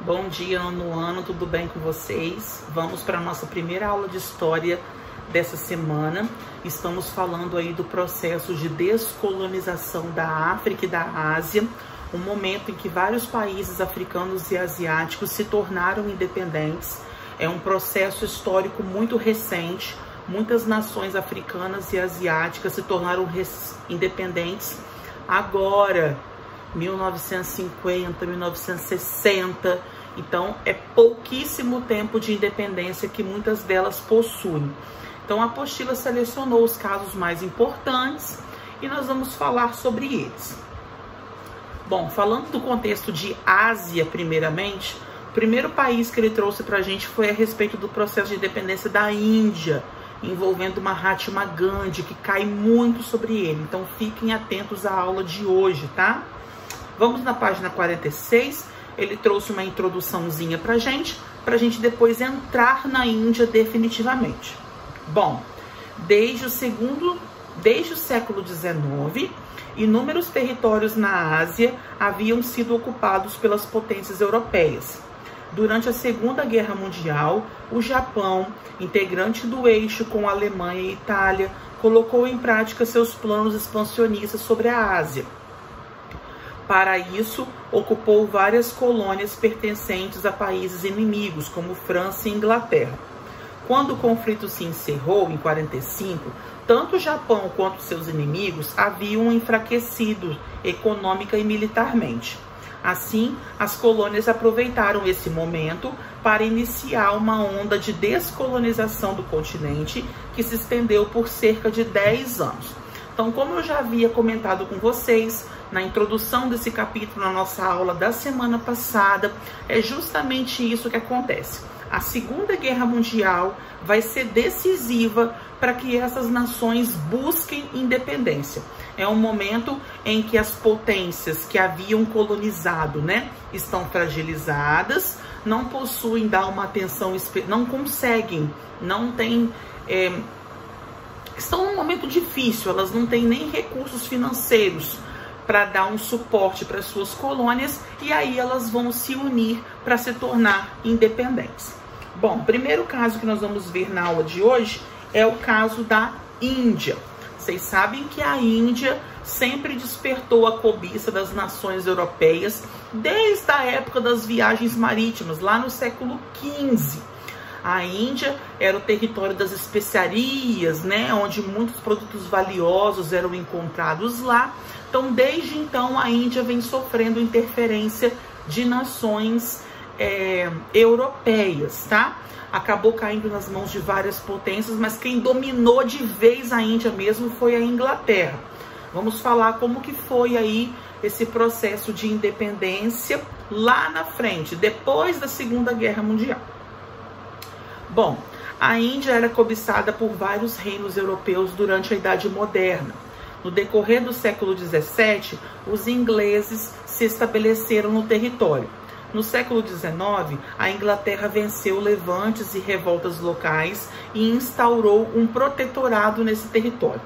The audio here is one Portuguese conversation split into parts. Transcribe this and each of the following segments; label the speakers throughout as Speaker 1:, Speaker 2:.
Speaker 1: Bom dia, nono ano, tudo bem com vocês? Vamos para a nossa primeira aula de história dessa semana. Estamos falando aí do processo de descolonização da África e da Ásia, um momento em que vários países africanos e asiáticos se tornaram independentes. É um processo histórico muito recente. Muitas nações africanas e asiáticas se tornaram independentes agora, 1950, 1960. Então, é pouquíssimo tempo de independência que muitas delas possuem. Então, a apostila selecionou os casos mais importantes e nós vamos falar sobre eles. Bom, falando do contexto de Ásia, primeiramente, o primeiro país que ele trouxe para a gente foi a respeito do processo de independência da Índia, envolvendo Mahatma Gandhi, que cai muito sobre ele. Então, fiquem atentos à aula de hoje, tá? Vamos na página 46. Ele trouxe uma introduçãozinha pra gente depois entrar na Índia definitivamente. Bom, desde o século XIX, inúmeros territórios na Ásia haviam sido ocupados pelas potências europeias. Durante a Segunda Guerra Mundial, o Japão, integrante do eixo com a Alemanha e Itália, colocou em prática seus planos expansionistas sobre a Ásia. Para isso, ocupou várias colônias pertencentes a países inimigos, como França e Inglaterra. Quando o conflito se encerrou, em 1945, tanto o Japão quanto seus inimigos haviam enfraquecido econômica e militarmente. Assim, as colônias aproveitaram esse momento para iniciar uma onda de descolonização do continente que se estendeu por cerca de 10 anos. Então, como eu já havia comentado com vocês na introdução desse capítulo na nossa aula da semana passada, é justamente isso que acontece. A Segunda Guerra Mundial vai ser decisiva para que essas nações busquem independência. É um momento em que as potências que haviam colonizado, estão fragilizadas, não possuem dar uma atenção, não conseguem, não têm... estão num momento difícil, elas não têm nem recursos financeiros para dar um suporte para suas colônias, e aí elas vão se unir para se tornar independentes. Bom, o primeiro caso que nós vamos ver na aula de hoje é o caso da Índia. Vocês sabem que a Índia sempre despertou a cobiça das nações europeias desde a época das viagens marítimas, lá no século XV. A Índia era o território das especiarias, onde muitos produtos valiosos eram encontrados lá. Então, desde então, a Índia vem sofrendo interferência de nações europeias, tá? Acabou caindo nas mãos de várias potências, mas quem dominou de vez a Índia mesmo foi a Inglaterra. Vamos falar como que foi aí esse processo de independência lá na frente, depois da Segunda Guerra Mundial. Bom, a Índia era cobiçada por vários reinos europeus durante a Idade Moderna. No decorrer do século XVII, os ingleses se estabeleceram no território. No século XIX, a Inglaterra venceu levantes e revoltas locais e instaurou um protetorado nesse território.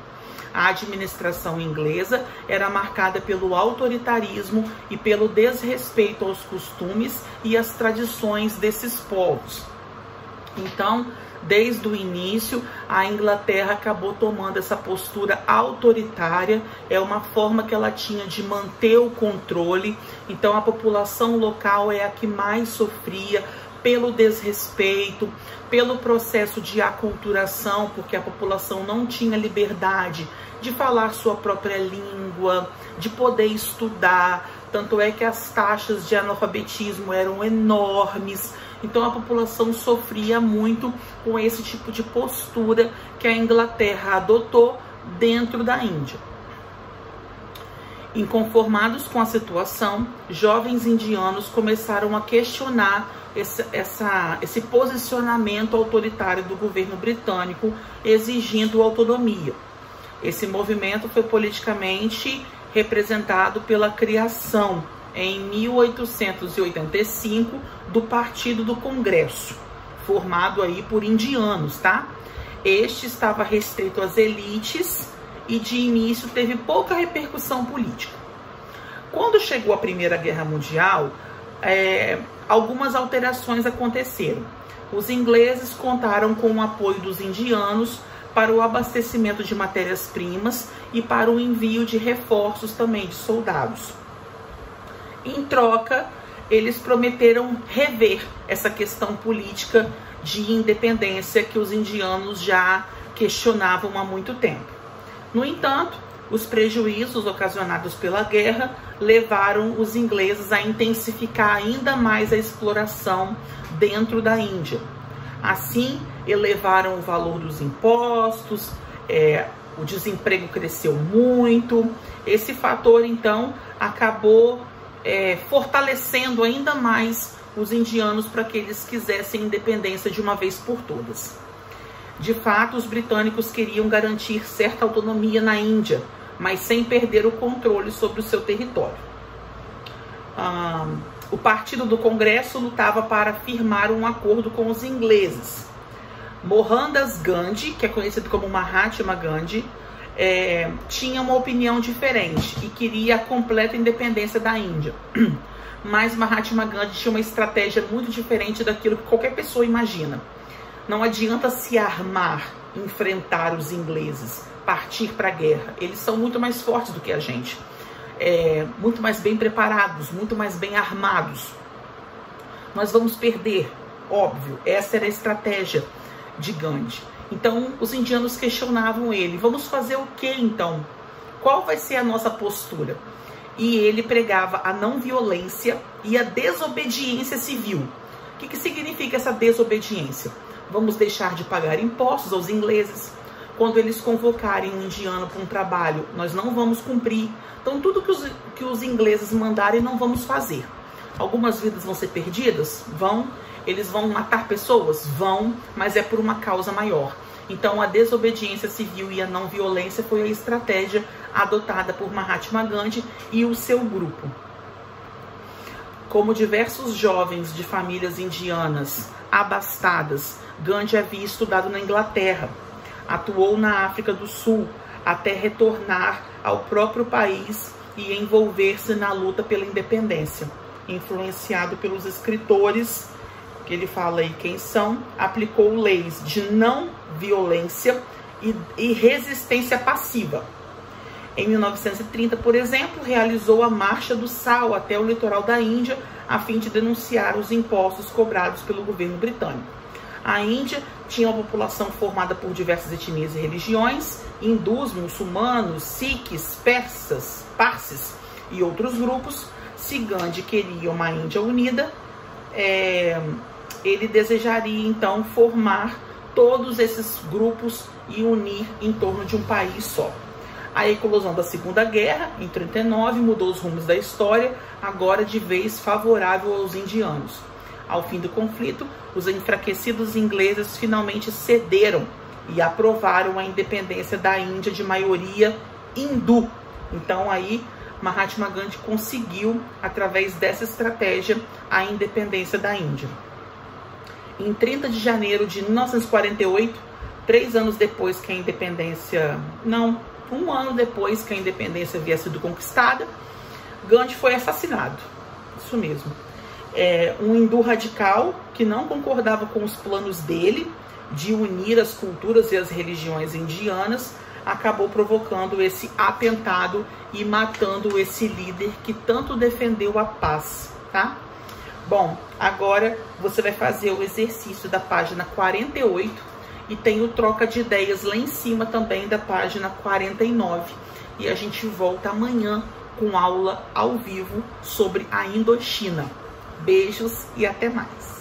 Speaker 1: A administração inglesa era marcada pelo autoritarismo e pelo desrespeito aos costumes e às tradições desses povos. Então, desde o início, a Inglaterra acabou tomando essa postura autoritária, é uma forma que ela tinha de manter o controle. Então, a população local é a que mais sofria pelo desrespeito, pelo processo de aculturação, porque a população não tinha liberdade de falar sua própria língua, de poder estudar. Tanto é que as taxas de analfabetismo eram enormes. Então a população sofria muito com esse tipo de postura que a Inglaterra adotou dentro da Índia. Inconformados com a situação, jovens indianos começaram a questionar esse posicionamento autoritário do governo britânico, exigindo autonomia. Esse movimento foi politicamente representado pela criação, em 1885, do Partido do Congresso, formado aí por indianos, tá? Este estava restrito às elites e de início teve pouca repercussão política. Quando chegou a Primeira Guerra Mundial, algumas alterações aconteceram. Os ingleses contaram com o apoio dos indianos para o abastecimento de matérias-primas e para o envio de reforços também de soldados. Em troca, eles prometeram rever essa questão política de independência que os indianos já questionavam há muito tempo. No entanto, os prejuízos ocasionados pela guerra levaram os ingleses a intensificar ainda mais a exploração dentro da Índia. Assim, elevaram o valor dos impostos, o desemprego cresceu muito. Esse fator, então, acabou fortalecendo ainda mais os indianos para que eles quisessem independência de uma vez por todas. De fato, os britânicos queriam garantir certa autonomia na Índia, mas sem perder o controle sobre o seu território. O Partido do Congresso lutava para firmar um acordo com os ingleses. Mohandas Gandhi, que é conhecido como Mahatma Gandhi, tinha uma opinião diferente e queria a completa independência da Índia. Mas Mahatma Gandhi tinha uma estratégia muito diferente daquilo que qualquer pessoa imagina. Não adianta se armar, enfrentar os ingleses, partir para a guerra. Eles são muito mais fortes do que a gente, muito mais bem preparados, muito mais bem armados. Nós vamos perder, óbvio. Essa era a estratégia de Gandhi. Então, os indianos questionavam ele: vamos fazer o que então? Qual vai ser a nossa postura? E ele pregava a não violência e a desobediência civil. O que significa essa desobediência? Vamos deixar de pagar impostos aos ingleses. Quando eles convocarem um indiano para um trabalho, nós não vamos cumprir. Então, tudo que os ingleses mandarem, não vamos fazer. Algumas vidas vão ser perdidas? Vão. Eles vão matar pessoas? Vão, mas é por uma causa maior. Então, a desobediência civil e a não violência foi a estratégia adotada por Mahatma Gandhi e o seu grupo. Como diversos jovens de famílias indianas abastadas, Gandhi havia estudado na Inglaterra, atuou na África do Sul, até retornar ao próprio país e envolver-se na luta pela independência. Influenciado pelos escritores, que ele fala aí quem são, aplicou leis de não violência e resistência passiva. Em 1930, por exemplo, realizou a Marcha do Sal até o litoral da Índia, a fim de denunciar os impostos cobrados pelo governo britânico. A Índia tinha uma população formada por diversas etnias e religiões: hindus, muçulmanos, sikhs, persas, parsis e outros grupos. Se Gandhi queria uma Índia unida, ele desejaria então formar todos esses grupos e unir em torno de um país só. A eclosão da Segunda Guerra, em 39, mudou os rumos da história, agora de vez favorável aos indianos. Ao fim do conflito, os enfraquecidos ingleses finalmente cederam e aprovaram a independência da Índia de maioria hindu. Então aí Mahatma Gandhi conseguiu, através dessa estratégia, a independência da Índia. Em 30 de janeiro de 1948, 3 anos depois que a independência... um ano depois que a independência havia sido conquistada, Gandhi foi assassinado. Isso mesmo. Um hindu radical que não concordava com os planos dele de unir as culturas e as religiões indianas, acabou provocando esse atentado e matando esse líder que tanto defendeu a paz, tá? Bom, agora você vai fazer o exercício da página 48 e tem o troca de ideias lá em cima também da página 49. E a gente volta amanhã com aula ao vivo sobre a Indochina. Beijos e até mais!